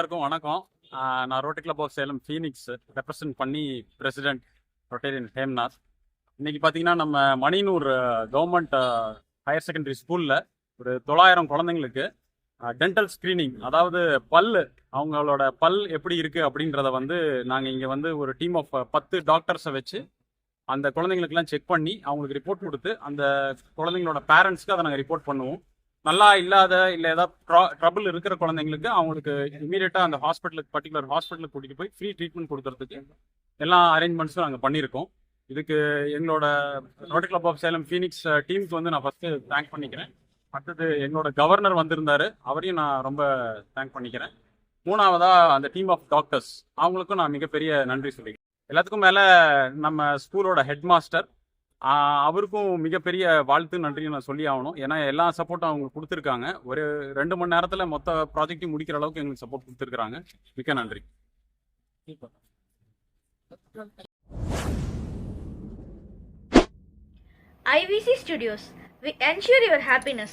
எல்லாருக்கும் வணக்கம். நான் rotary club of Salem phoenix represent பண்ணி பிரசிடென்ட் ரொட்டேரியன் ஹேம்நாத். இன்னைக்கு பார்த்தீங்கன்னா நம்ம மணினூர் கவர்மெண்ட் ஹையர் செகண்டரி ஸ்கூலில் ஒரு 900 குழந்தைங்களுக்கு டென்டல் ஸ்க்ரீனிங், அதாவது அவங்களோட பல் எப்படி இருக்குது அப்படின்றத வந்து நாங்கள் இங்கே வந்து ஒரு டீம் ஆஃப் 10 டாக்டர்ஸை வச்சு அந்த குழந்தைங்களுக்கெல்லாம் செக் பண்ணி அவங்களுக்கு ரிப்போர்ட் கொடுத்து அந்த குழந்தைங்களோட பேரண்ட்ஸ்க்கு அதை நாங்கள் ரிப்போர்ட் பண்ணுவோம். நல்லா இல்லாத இல்லை ஏதாவது ட்ரபிள் இருக்கிற குழந்தைங்களுக்கு அவங்களுக்கு இமீடியட்டாக அந்த பர்டிகுலர் ஹாஸ்பிட்டலுக்கு கூட்டிகிட்டு போய் ஃப்ரீ ட்ரீட்மெண்ட் கொடுக்கறதுக்கு எல்லா அரேஞ்ச்மெண்ட்ஸும் நாங்கள் பண்ணியிருக்கோம். இதுக்கு எங்களோட rotary club of Salem phoenix டீமுக்கு வந்து நான் ஃபஸ்ட்டு தேங்க் பண்ணிக்கிறேன். அடுத்தது எங்களோட கவர்னர் வந்திருந்தார், அவரையும் நான் ரொம்ப தேங்க் பண்ணிக்கிறேன். மூணாவதாக அந்த டீம் ஆஃப் டாக்டர்ஸ் அவங்களுக்கும் நான் மிகப்பெரிய நன்றி சொல்லிக்கிறேன். எல்லாத்துக்கும் மேலே நம்ம ஸ்கூலோட ஹெட் மாஸ்டர், அவருக்கும் மிகப்பெரிய வாழ்த்து நன்றி நான் சொல்லி ஆகணும். ஏன்னா எல்லா சப்போர்ட்டும் அவங்க கொடுத்துருக்காங்க. ஒரு 2 மணி நேரத்தில் மொத்த ப்ராஜெக்டையும் முடிக்கிற அளவுக்கு எங்களுக்கு சப்போர்ட் கொடுத்துருக்காங்க. மிக்க நன்றி. IVC Studios, we ensure your happiness.